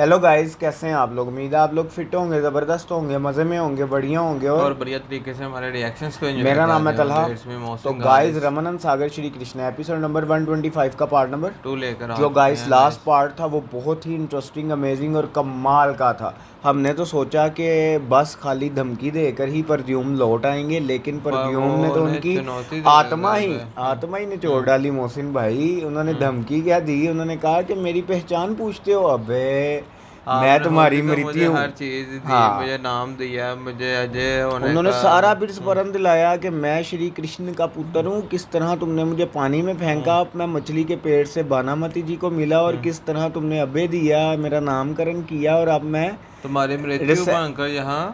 Hello guys, कैसे हैं आप लोग। उम्मीद है आप लोग फिट होंगे, ज़बरदस्त होंगे, मज़े में होंगे, बढ़िया होंगे और बढ़िया तरीके से हमारे रिएक्शंस को एंजॉय मेरा कर नाम है रहे तलहा। होंगे इसमें तो मोहसिन गाइस, गाइस रमनन सागर श्री कृष्ण एपिसोड नंबर 125 का पार्ट नंबर 2 लेकर आ जो चुके गाइस हैं लास्ट गाइस। पार्ट था वो बहुत ही इंटरेस्टिंग, अमेजिंग और कमाल का था। हमने तो सोचा कि बस खाली धमकी देकर ही परफ्यूम लौट आएंगे, लेकिन पर वो परफ्यूम ने तो उन्हें उनकी चुनौती दे आत्मा कर ही गए। आत्मा ही निचोड़ डाली। मोहसिन भाई, उन्होंने हम्म। धमकी क्या दी, उन्होंने कहा कि मेरी पहचान पूछते हो। अबे, मैं आपने खुद तुम्हारी ही तो मुझे मृत्यु हूँ। हर चीज़ दी, हाँ, मुझे नाम दिया, मुझे अजय होने उन्होंने का। सारा विस्मरण दिलाया कि मैं श्री कृष्ण का पुत्र हूँ। किस तरह तुमने मुझे पानी में हम्म। फेंका, मैं मछली के पेट से बानामती जी को मिला, और हम्म। किस तरह तुमने अभय दिया, मेरा नामकरण किया, और अब मैं तुम्हारी मृत्यु रिस बनकर यहाँ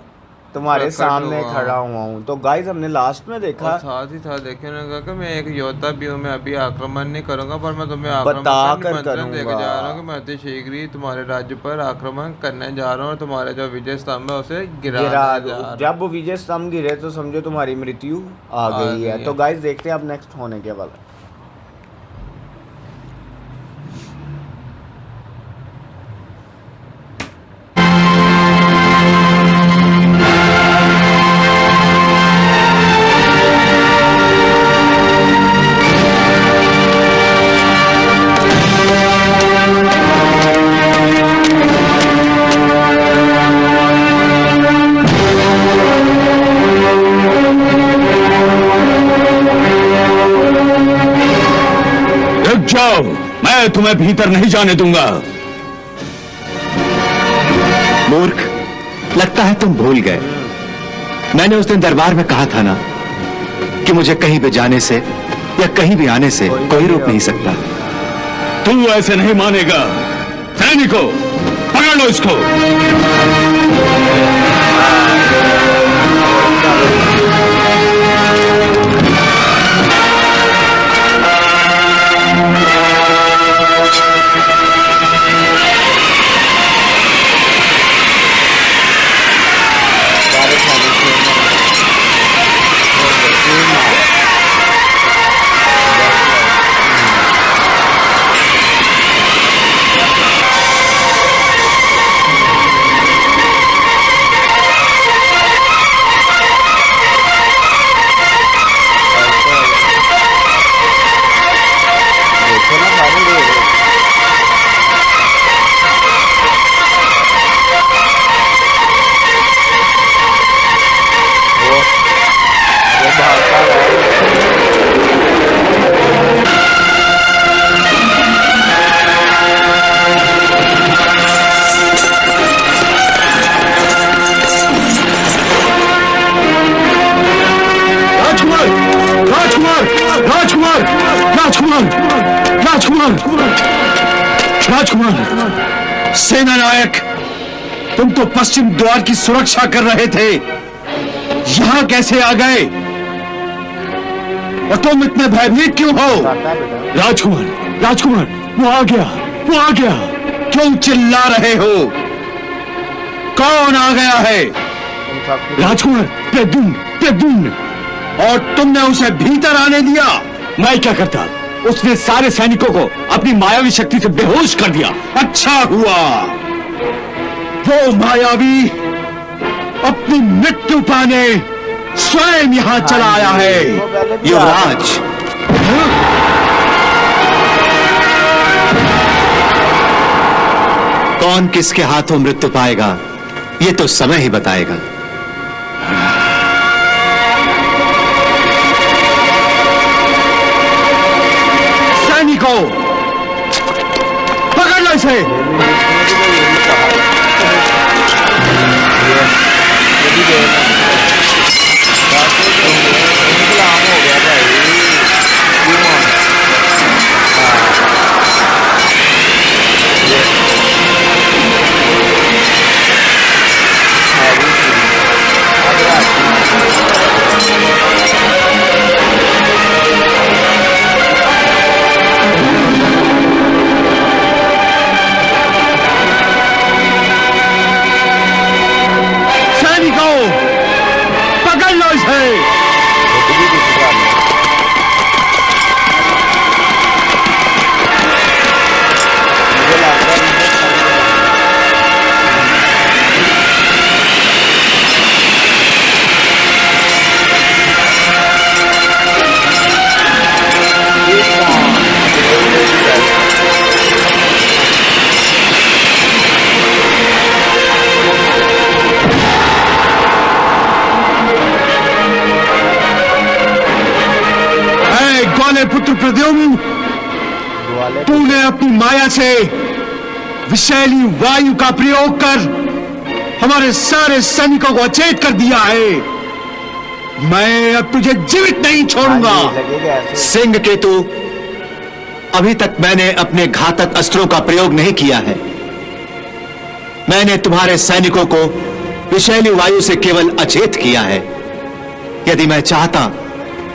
तुम्हारे प्रकट सामने हुआ खड़ा हूँ। हुआ हूँ। तो गाइस, हमने लास्ट में और देखा, साथ ही साथ देखने लगा कि मैं एक योद्धा भी हूँ, मैं अभी आक्रमण नहीं करूंगा, पर मैं तुम्हें बता आक्रमण का कर निमंत्रण देकर करूँगा। जा रहा हूँ कि मैं अति शीघ्र ही तुम्हारे राज्य पर आक्रमण करने जा रहा हूँ और तुम्हारे जो विजय स्तंभ है उसे गिरा गिराने दो। जा रहा हूँ। जब वो विजय स्तंभ गिरे तो समझो तुम्हारी मृत्यु आ आ गई है। गई तो है। गाइस, देखते हैं अब नेक्स्ट होने के बाद। रुक जाओ, मैं तुम्हें भीतर नहीं जाने दूंगा। मूर्ख, लगता है तुम भूल गए। मैंने उस दिन दरबार में कहा था ना कि मुझे कहीं भी जाने से या कहीं भी आने से कोई रोक नहीं सकता। तू ऐसे नहीं मानेगा। सैनिकों, पकड़ लो इसको। देखो ना, सारे दे रहे। वो वो भागता है। राजकुमार, राजकुमार, राजकुमार, राजकुमार, राजकुमार, राजकुमार, सेना नायक, तुम तो पश्चिम द्वार की सुरक्षा कर रहे थे, यहां कैसे आ गए? और तुम इतने भयभीत क्यों हो? आता है बेटा। राजकुमार, राजकुमार, वो आ गया, वो आ गया। क्यों चिल्ला रहे हो? कौन आ गया है? तुम सब राजकुमार, प्रद्युम्न, प्रद्युम्न। और तुमने उसे भीतर आने दिया? मैं क्या करता? उसने सारे सैनिकों को अपनी मायावी शक्ति से बेहोश कर दिया। अच्छा हुआ। वो मायावी अपनी मृत्यु पाने स्वयं यहां चला आया है। युवराज, कौन किसके हाथों मृत्यु पाएगा ये तो समय ही बताएगा। सैनिकों, पकड़ लो इसे। गुलाम हो गया भाई। क्यों माना? प्रद्युम्न, ग्वाले तूने अपनी माया से विषैली वायु का प्रयोग कर हमारे सारे सैनिकों को अचेत कर दिया है। मैं अब तुझे जीवित नहीं छोड़ूंगा। हाँ जी, लगेगा ऐसे। सिंह केतु, अभी तक मैंने अपने घातक अस्त्रों का प्रयोग नहीं किया है। मैंने तुम्हारे सैनिकों को विषैली वायु से केवल अचेत किया है। यदि मैं चाहता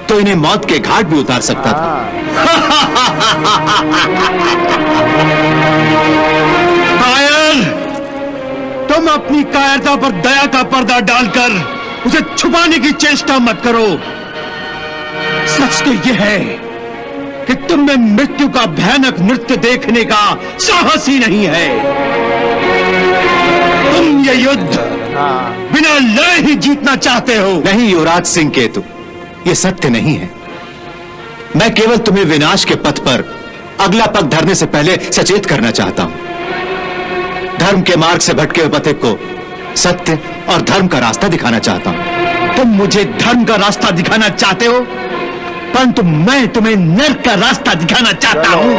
तो इन्हें मौत के घाट भी उतार सकता था। कायर, तुम अपनी कायरता पर दया का पर्दा डालकर उसे छुपाने की चेष्टा मत करो। सच तो यह है कि तुम में मृत्यु का भयानक नृत्य देखने का साहस ही नहीं है। तुम ये युद्ध हाँ बिना लड़े ही जीतना चाहते हो। नहीं युवराज सिंह केतु, यह सत्य नहीं है। मैं केवल तुम्हें विनाश के पथ पर अगला पग धरने से पहले सचेत करना चाहता हूं। धर्म के मार्ग से भटके हुए पथिक को सत्य और धर्म का रास्ता दिखाना चाहता हूं। तुम मुझे धर्म का रास्ता दिखाना चाहते हो, परंतु मैं तुम्हें नर्क का रास्ता दिखाना चाहता हूं।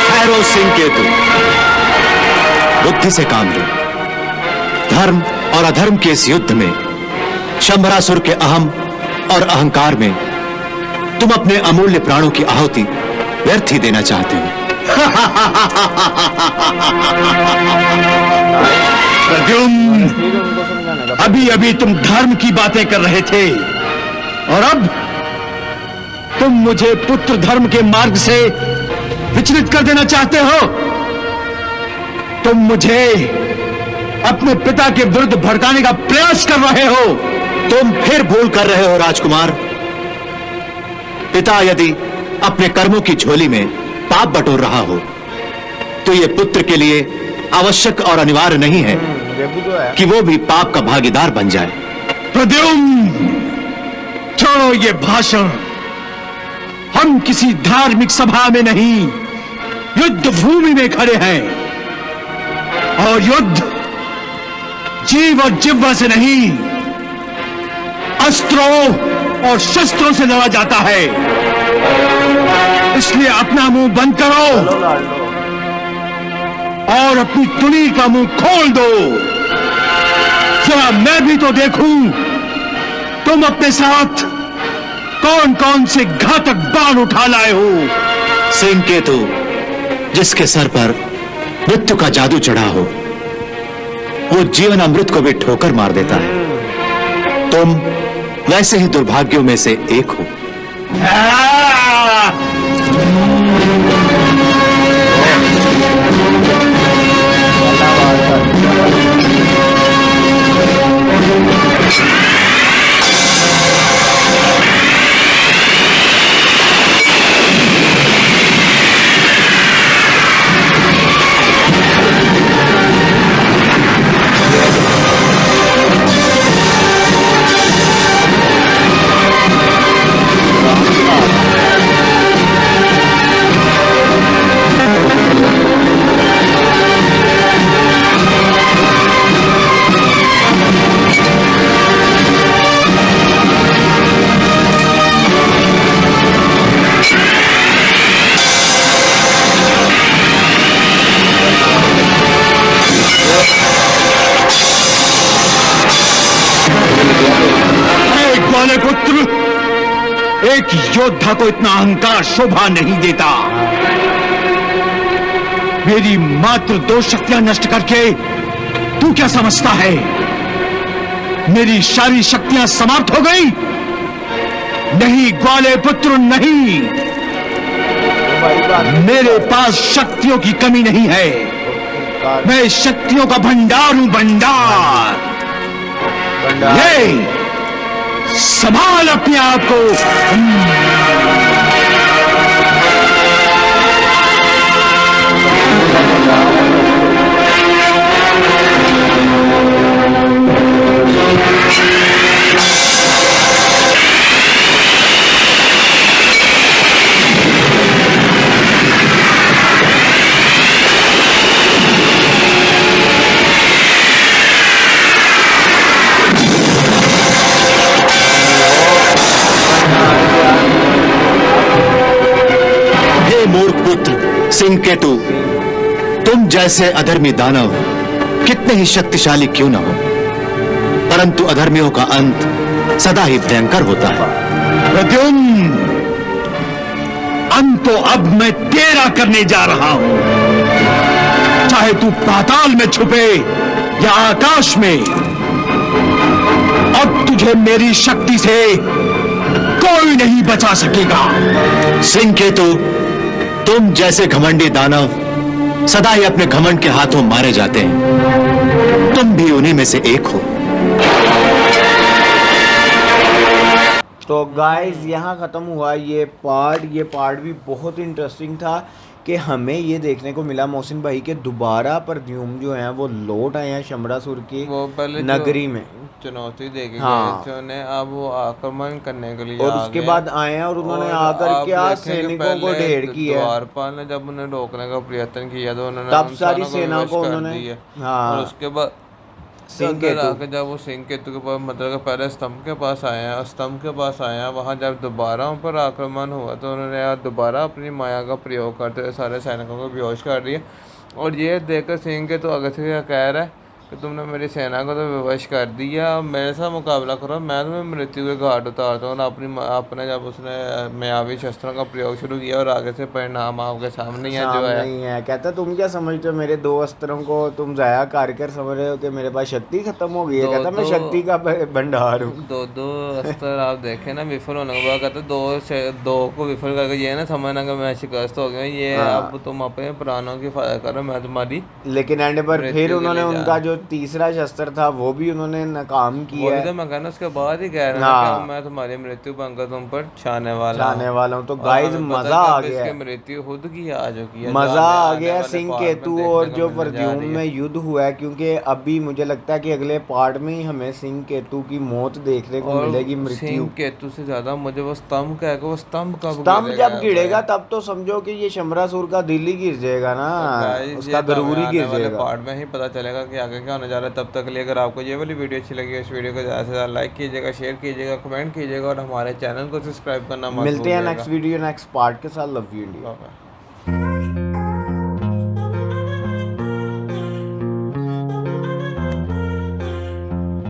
ठहरो सिंह केतु, बुद्धि से काम लो। धर्म और अधर्म के इस युद्ध में शंभरासुर के अहम और अहंकार में तुम अपने अमूल्य प्राणों की आहुति व्यर्थ ही देना चाहते हो। प्रद्युम्न, ठीक है, उनको समझाने का। अभी अभी तुम धर्म की बातें कर रहे थे और अब तुम मुझे पुत्र धर्म के मार्ग से विचलित कर देना चाहते हो। तुम मुझे अपने पिता के विरुद्ध भड़काने का प्रयास कर रहे हो। तुम फिर भूल कर रहे हो राजकुमार। पिता यदि अपने कर्मों की झोली में पाप बटोर रहा हो तो यह पुत्र के लिए आवश्यक और अनिवार्य नहीं है ये भी तो है। कि वो भी पाप का भागीदार बन जाए। प्रद्युम्न, छोड़ो ये भाषण। हम किसी धार्मिक सभा में नहीं, युद्ध भूमि में खड़े हैं और युद्ध जीव और जिह्वा से नहीं, अस्त्रों और शस्त्रों से लड़ा जाता है। इसलिए अपना मुंह बंद करो लो लाड लो। और अपनी तुनी का मुंह खोल दो। जरा मैं भी तो देखूं तुम अपने साथ कौन कौन से घातक बाण उठा लाए हो। सिंह केतु, जिसके सर पर मृत्यु का जादू चढ़ा हो वो जीवन अमृत को भी ठोकर मार देता है। तुम वैसे ही दुर्भाग्यों में से एक हो। पुत्र, एक योद्धा को इतना अहंकार शोभा नहीं देता। मेरी मात्र 2 शक्तियां नष्ट करके तू क्या समझता है मेरी सारी शक्तियां समाप्त हो गई? नहीं ग्वाले पुत्र, नहीं। मेरे पास शक्तियों की कमी नहीं है। मैं शक्तियों का भंडार हूं, भंडार। ये संभाल अपने आप को। हे मूर्ख पुत्र सिंह केतु, तुम जैसे अधर्मी दानव कितने ही शक्तिशाली क्यों न हो, परंतु अधर्मियों का अंत सदा ही भयंकर होता है। प्रद्युम्न, अंत तो अब मैं तेरा करने जा रहा हूं। चाहे तू पाताल में छुपे या आकाश में, अब तुझे मेरी शक्ति से कोई नहीं बचा सकेगा। सिंह केतु, तुम जैसे घमंडी दानव सदा ही अपने घमंड के हाथों मारे जाते हैं। तुम भी उन्हीं में से एक हो। तो गाइस यहाँ ख़त्म हुआ ये पार्ट भी बहुत इंटरेस्टिंग था कि हमें ये देखने को मिला मोहसिन भाई के दोबारा परद्युम्न जो हैं वो लौट आए हैं शमरासुर की वो पहले नगरी में चुनौती दे के हाँ। गए थे उन्हें, अब वो आक्रमण करने के लिए और आ उसके गए। बाद आए हैं और उन्होंने और आकर आप क्या देखें कि सैनिकों को पहले ढेर किया है। द्वारपाल ने जब उन्हें रोकने का प्रयत्न किया तो उन्होंने तब उन सारी सारों सेना विवश को कर उन्होंने दी है। हाँ और उसके बाद सिंह केतु आके जब वो सिंह केतु के पास मतलब कि पहले स्तंभ के पास आए हैं, स्तंभ के पास आए हैं, वहाँ जब दोबारा उन पर आक्रमण हुआ तो उन्होंने यार दोबारा अपनी माया का प्रयोग करते हुए सारे सैनिकों को बेहोश कर दिया। और ये देखकर सिंह केतु आगे से क्या कह रहा है कि तुमने मेरी सेना को तो विवश कर दिया, अब मेरे साथ मुकाबला करो, मैं तुम्हें मृत्यु के घाट उतारता हूँ। अपने जब उसने मायावी शस्त्रों का प्रयोग शुरू किया और आगे से परिणाम आपके सामने ही है जो है। नहीं है कहता तुम क्या समझते हो मेरे 2 अस्त्रों को तुम जाया कर समझ रहे हो कि मेरे पास शक्ति खत्म हो गई है। कहता मैं शक्ति का भंडार हूँ। दो अस्त्र आप देखें ना विफल होने के बाद कहते दो को विफल करके ये ना समझना कि मैं शिकस्त हो गया, ये अब तुम अपने प्राणों की हिफाजत करो, मैं तुम्हारी। लेकिन एंड पर मृत्यु फिर के उन्होंने लिए उनका जो तीसरा शस्त्र था वो भी उन्होंने नाकाम वो किया भी है। तो मैं कहना उसके बाद ही कह रहा हाँ। हूँ कि मैं तुम्हारी मृत्यु बनकर तुम पर छाने वाला हूँ। जाने वाला हूँ। तो और गाइस हमें पता मजा कि आ अब गया इसकी है। मृत्यु खुद की आ चुकी है, मजा जो आ आने गया वाले सिंह पार्ट में केतु देखने और को जो मिलने जा परद्युम्न रही है। में युद्ध हुआ है, क्योंकि अभी मुझे लगता है कि अगले पार्ट में ही हमें सिंह केतु की मौत देखने को और मिलेगी, मृत्यु। सिंह केतु से ज्यादा मुझे वो स्तंभ कह के वो स्तंभ कब स्तंभ गिरेगा जब गिरेगा भाई? तब तो समझो कि ये शमरासुर का दिल ही गिर जाएगा ना, गाइस, उसका ये तो गरूर ही हमें गिर आने वाले जाएगा। पार्ट में ही पता चलेगा कि आगे क्या होने जा रहा है। तब तक के लिए अगर आपको ये वाली वीडियो अच्छी लगी इस वीडियो को ज़्यादा से ज़्यादा लाइक कीजिएगा, शेयर कीजिएगा, कमेंट कीजिएगा और हमारे चैनल को सब्सक्राइब करना मत मिलते हैं भूलिएगा। नेक्स्ट वीडियो नेक्स्ट पार्ट के साथ। Love you India. Bye bye.